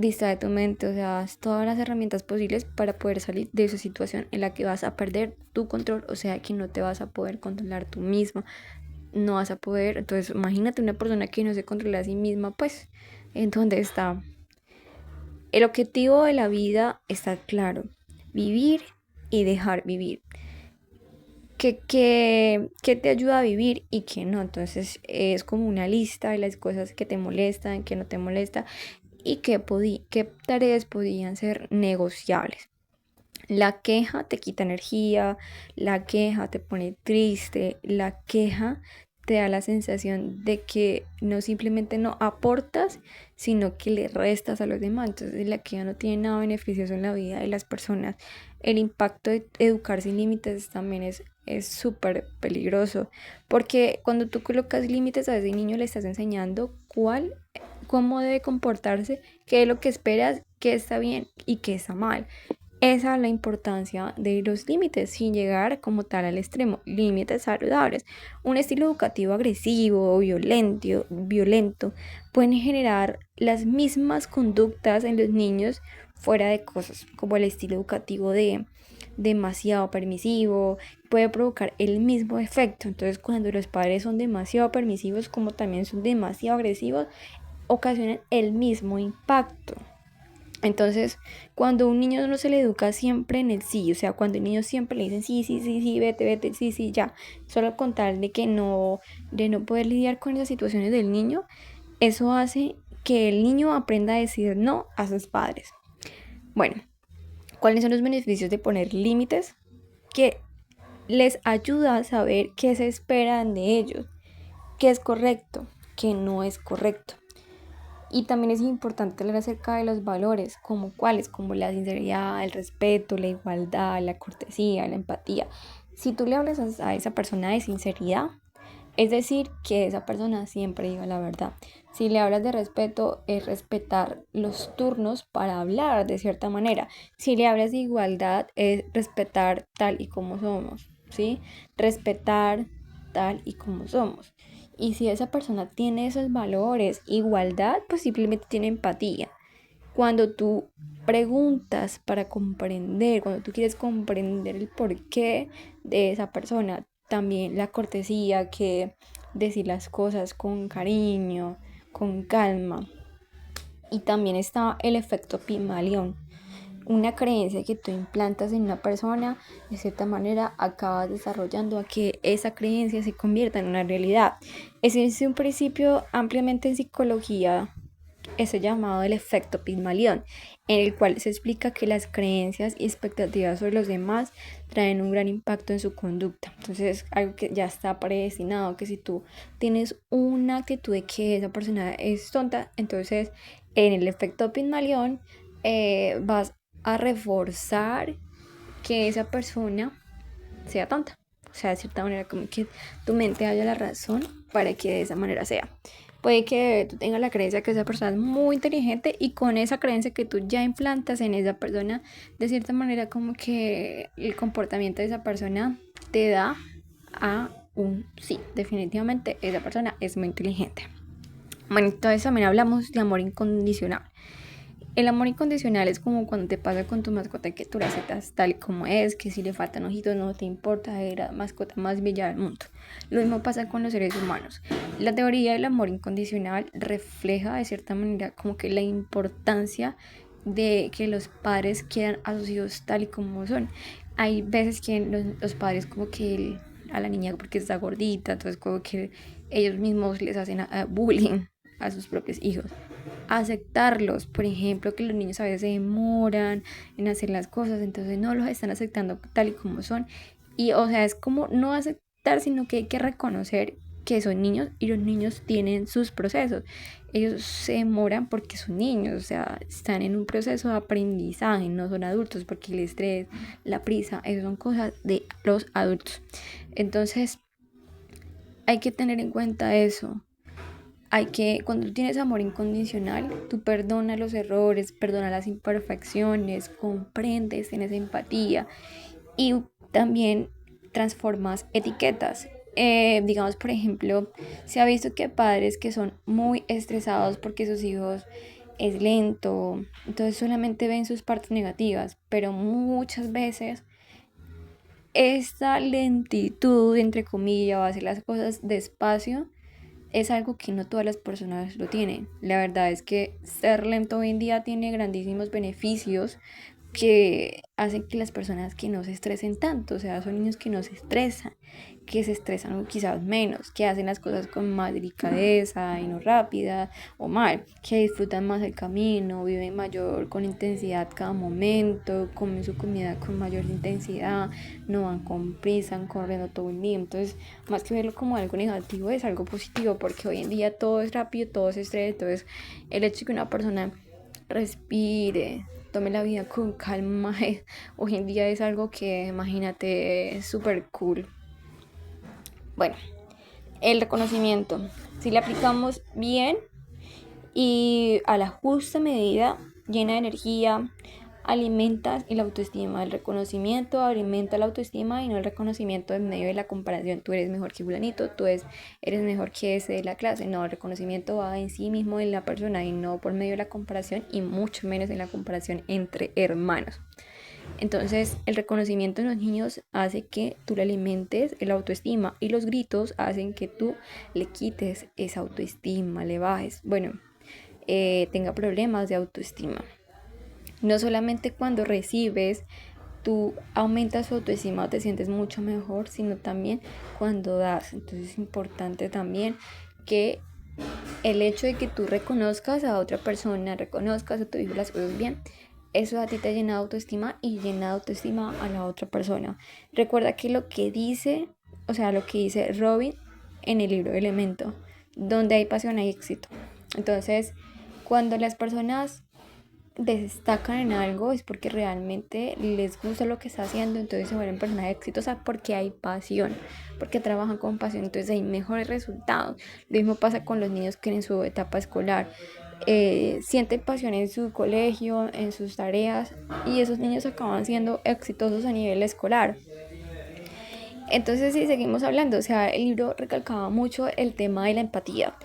distrae tu mente, o sea, haz todas las herramientas posibles para poder salir de esa situación en la que vas a perder tu control, o sea, que no te vas a poder controlar tú misma, no vas a poder. Entonces imagínate una persona que no se controla a sí misma, pues, ¿en dónde está? El objetivo de la vida está claro: vivir y dejar vivir. ¿Qué te ayuda a vivir y qué no? Entonces es como una lista de las cosas que te molestan, que no te molesta y qué tareas podían ser negociables. La queja te quita energía, la queja te pone triste, la queja te da la sensación de que no simplemente no aportas, sino que le restas a los demás. Entonces la queja no tiene nada beneficioso en la vida de las personas. El impacto de educar sin límites también es súper peligroso, porque cuando tú colocas límites a ese niño le estás enseñando cómo debe comportarse, qué es lo que esperas, qué está bien y qué está mal. Esa es la importancia de los límites, sin llegar como tal al extremo. Límites saludables. Un estilo educativo agresivo o violento pueden generar las mismas conductas en los niños fuera de cosas, como el estilo educativo de demasiado permisivo, puede provocar el mismo efecto. Entonces, cuando los padres son demasiado permisivos como también son demasiado agresivos, ocasionan el mismo impacto. Entonces, cuando a un niño no se le educa siempre en el sí, o sea, cuando el niño siempre le dicen sí, sí, sí, sí, vete, vete, sí, sí, ya, solo con tal de no poder lidiar con esas situaciones del niño, eso hace que el niño aprenda a decir no a sus padres. Bueno, ¿cuáles son los beneficios de poner límites? Que les ayuda a saber qué se esperan de ellos, qué es correcto, qué no es correcto. Y también es importante hablar acerca de los valores, como cuáles, como la sinceridad, el respeto, la igualdad, la cortesía, la empatía. Si tú le hablas a esa persona de sinceridad, es decir, que esa persona siempre diga la verdad. Si le hablas de respeto, es respetar los turnos para hablar de cierta manera. Si le hablas de igualdad, es respetar tal y como somos, ¿sí? Respetar tal y como somos. Y si esa persona tiene esos valores, igualdad, pues simplemente tiene empatía. Cuando tú preguntas para comprender, cuando tú quieres comprender el porqué de esa persona, también la cortesía, que decir las cosas con cariño, con calma. Y también está el efecto Pigmalión, una creencia que tú implantas en una persona, de cierta manera acabas desarrollando a que esa creencia se convierta en una realidad. Ese es un principio ampliamente en psicología, ese llamado el efecto Pigmalión, en el cual se explica que las creencias y expectativas sobre los demás traen un gran impacto en su conducta. Entonces, algo que ya está predestinado, que si tú tienes una actitud de que esa persona es tonta, entonces en el efecto Pigmalión vas a reforzar que esa persona sea tonta. O sea, de cierta manera, como que tu mente haya la razón para que de esa manera sea. Puede que tú tengas la creencia que esa persona es muy inteligente y con esa creencia que tú ya implantas en esa persona, de cierta manera como que el comportamiento de esa persona te da a un sí, definitivamente esa persona es muy inteligente. Bueno, entonces también hablamos de amor incondicional. El amor incondicional es como cuando te pasa con tu mascota, que tú la aceptas tal como es, que si le faltan ojitos no te importa, es la mascota más bella del mundo. Lo mismo pasa con los seres humanos. La teoría del amor incondicional refleja de cierta manera como que la importancia de que los padres quieran a sus hijos tal y como son. Hay veces que los padres como que a la niña porque está gordita, entonces como que ellos mismos les hacen bullying a sus propios hijos. Aceptarlos, por ejemplo, que los niños a veces se demoran en hacer las cosas, entonces no los están aceptando tal y como son. Y o sea, es como no aceptar, sino que hay que reconocer que son niños y los niños tienen sus procesos. Ellos se demoran porque son niños, o sea, están en un proceso de aprendizaje, no son adultos, porque el estrés, la prisa, eso son cosas de los adultos. Entonces, hay que tener en cuenta eso. Cuando tú tienes amor incondicional, tú perdonas los errores, perdonas las imperfecciones, comprendes, tienes empatía y también transformas etiquetas. Digamos, por ejemplo, se ha visto que padres que son muy estresados porque sus hijos es lento, entonces solamente ven sus partes negativas, pero muchas veces esta lentitud, entre comillas, o hacer las cosas despacio, es algo que no todas las personas lo tienen. La verdad es que ser lento hoy en día tiene grandísimos beneficios que hacen que las personas que no se estresen tanto, o sea, son niños que no se estresan, que se estresan quizás menos, que hacen las cosas con más delicadeza y no rápida o mal, que disfrutan más el camino, viven mayor con intensidad cada momento, comen su comida con mayor intensidad, no van con prisa, van corriendo todo el día. Entonces, más que verlo como algo negativo, es algo positivo, porque hoy en día todo es rápido, todo es estrés. Entonces, el hecho de que una persona respire, tome la vida con calma, hoy en día es algo que, imagínate, es súper cool. Bueno, el reconocimiento, si le aplicamos bien y a la justa medida, llena de energía, alimenta el autoestima. El reconocimiento alimenta la autoestima y no el reconocimiento en medio de la comparación. Tú eres mejor que fulanito, eres mejor que ese de la clase. No, el reconocimiento va en sí mismo en la persona y no por medio de la comparación, y mucho menos en la comparación entre hermanos. Entonces, el reconocimiento en los niños hace que tú le alimentes el autoestima, y los gritos hacen que tú le quites esa autoestima, le bajes, tenga problemas de autoestima. No solamente cuando recibes, tú aumentas tu autoestima o te sientes mucho mejor, sino también cuando das. Entonces es importante también que el hecho de que tú reconozcas a otra persona, reconozcas a tu hijo las cosas bien, eso a ti te llena de autoestima y llena de autoestima a la otra persona. Recuerda que lo que dice, o sea, lo que dice Robin en el libro Elemento, donde hay pasión hay éxito. Entonces, cuando las personas destacan en algo es porque realmente les gusta lo que está haciendo, entonces se vuelven personas exitosas porque hay pasión, porque trabajan con pasión, entonces hay mejores resultados. Lo mismo pasa con los niños que en su etapa escolar sienten pasión en su colegio, en sus tareas, y esos niños acaban siendo exitosos a nivel escolar. Entonces, si seguimos hablando, o sea, el libro recalcaba mucho el tema de la empatía,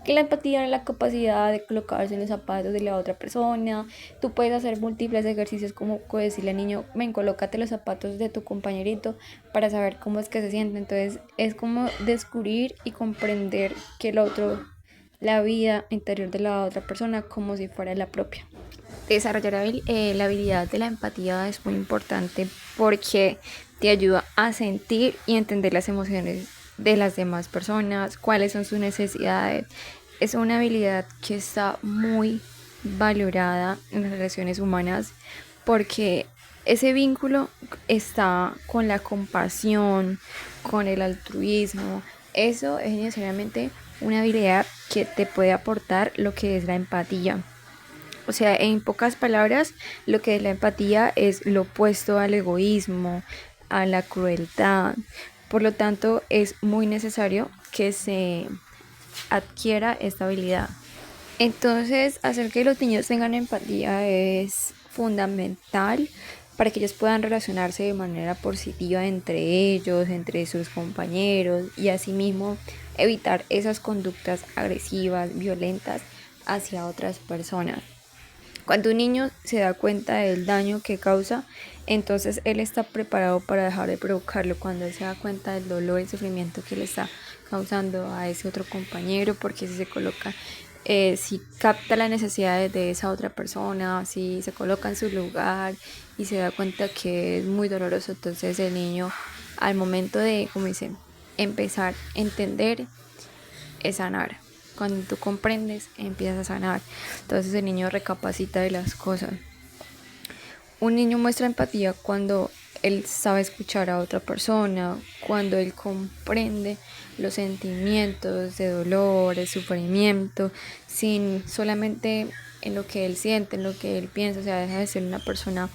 que la empatía es la capacidad de colocarse en los zapatos de la otra persona. Tú puedes hacer múltiples ejercicios como decirle al niño, ven, colócate los zapatos de tu compañerito para saber cómo es que se siente. Entonces es como descubrir y comprender que el otro, la vida interior de la otra persona como si fuera la propia. Desarrollar la habilidad de la empatía es muy importante porque te ayuda a sentir y entender las emociones de las demás personas, cuáles son sus necesidades. Es una habilidad que está muy valorada en las relaciones humanas porque ese vínculo está con la compasión, con el altruismo. Eso es necesariamente una habilidad que te puede aportar lo que es la empatía. O sea, en pocas palabras, lo que es la empatía es lo opuesto al egoísmo, a la crueldad. Por lo tanto, es muy necesario que se adquiera esta habilidad. Entonces, hacer que los niños tengan empatía es fundamental para que ellos puedan relacionarse de manera positiva entre ellos, entre sus compañeros y asimismo evitar esas conductas agresivas, violentas hacia otras personas. Cuando un niño se da cuenta del daño que causa, entonces él está preparado para dejar de provocarlo. Cuando él se da cuenta del dolor y sufrimiento que le está causando a ese otro compañero, porque si se coloca, si capta las necesidades de esa otra persona, si se coloca en su lugar y se da cuenta que es muy doloroso, entonces el niño al momento de, como dicen, empezar a entender es sanar. Cuando tú comprendes, empiezas a sanar. Entonces el niño recapacita de las cosas. Un niño muestra empatía cuando él sabe escuchar a otra persona, cuando él comprende los sentimientos de dolor, de sufrimiento, sin solamente en lo que él siente, en lo que él piensa, o sea, deja de ser una persona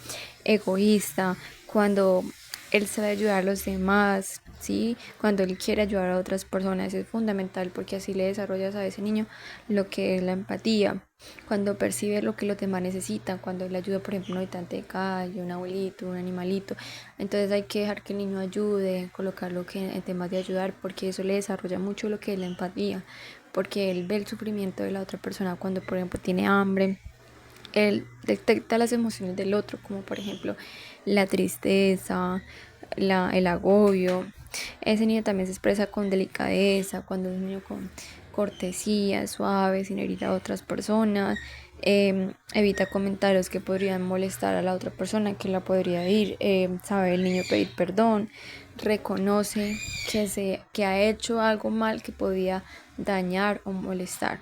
egoísta, cuando él sabe ayudar a los demás, ¿sí? Cuando él quiere ayudar a otras personas es fundamental porque así le desarrollas a ese niño lo que es la empatía. Cuando percibe lo que los demás necesitan, cuando él ayuda, por ejemplo, a un habitante de calle, un abuelito, un animalito, entonces hay que dejar que el niño ayude, colocarlo en temas de ayudar, porque eso le desarrolla mucho lo que es la empatía, porque él ve el sufrimiento de la otra persona cuando, por ejemplo, tiene hambre. Él detecta las emociones del otro, como por ejemplo la tristeza, el agobio. Ese niño también se expresa con delicadeza, cuando es un niño con cortesía, suave, sin herir a otras personas. Evita comentarios que podrían molestar a la otra persona, que la podría ir. Sabe el niño pedir perdón, reconoce que ha hecho algo mal que podía dañar o molestar.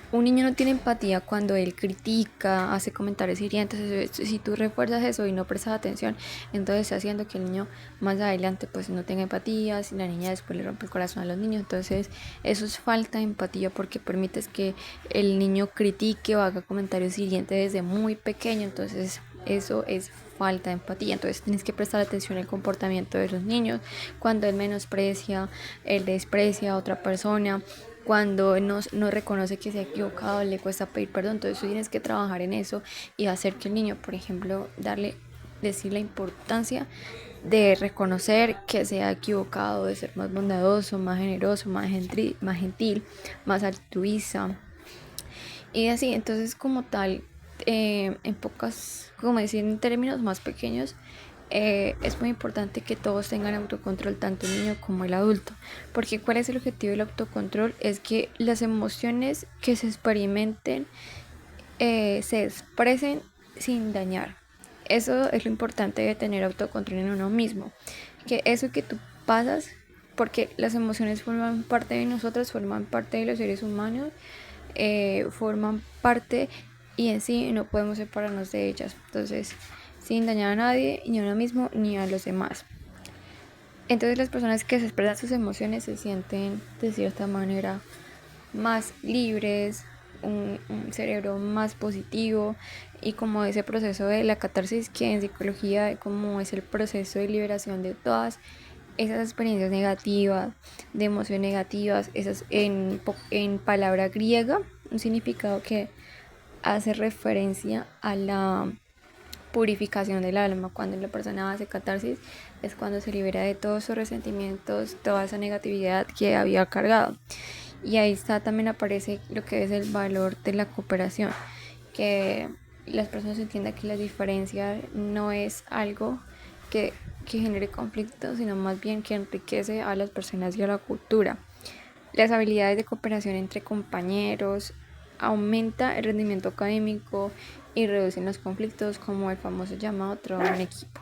Un niño no tiene empatía cuando él critica, hace comentarios hirientes. Si tú refuerzas eso y no prestas atención, entonces está haciendo que el niño más adelante pues no tenga empatía. Si la niña después le rompe el corazón a los niños, entonces eso es falta de empatía porque permites que el niño critique o haga comentarios hirientes desde muy pequeño. Entonces eso es falta de empatía. Entonces tienes que prestar atención al comportamiento de los niños, cuando él menosprecia, él desprecia a otra persona, cuando no reconoce que se ha equivocado, le cuesta pedir perdón. Entonces tú tienes que trabajar en eso y hacer que el niño, por ejemplo, decir la importancia de reconocer que se ha equivocado, de ser más bondadoso, más generoso, más gentil, más altruista. Y así, entonces como tal, en pocas, como decir, en términos más pequeños, es muy importante que todos tengan autocontrol, tanto el niño como el adulto, porque ¿cuál es el objetivo del autocontrol? Es que las emociones que se experimenten se expresen sin dañar. Eso es lo importante de tener autocontrol en uno mismo, que eso que tú pasas, porque las emociones forman parte de nosotros, forman parte de los seres humanos, forman parte y en sí no podemos separarnos de ellas. Entonces, sin dañar a nadie, ni a uno mismo, ni a los demás. Entonces las personas que se expresan sus emociones se sienten de cierta manera más libres, un cerebro más positivo, y como ese proceso de la catarsis, que en psicología como es el proceso de liberación de todas esas experiencias negativas, de emociones negativas, esas en palabra griega, un significado que hace referencia a la purificación del alma. Cuando la persona hace catarsis es cuando se libera de todos sus resentimientos, toda esa negatividad que había cargado. Y ahí está, también aparece lo que es el valor de la cooperación, que las personas entiendan que la diferencia no es algo que genere conflicto, sino más bien que enriquece a las personas y a la cultura. Las habilidades de cooperación entre compañeros aumenta el rendimiento académico y reducen los conflictos, como el famoso llamado trabajo en equipo.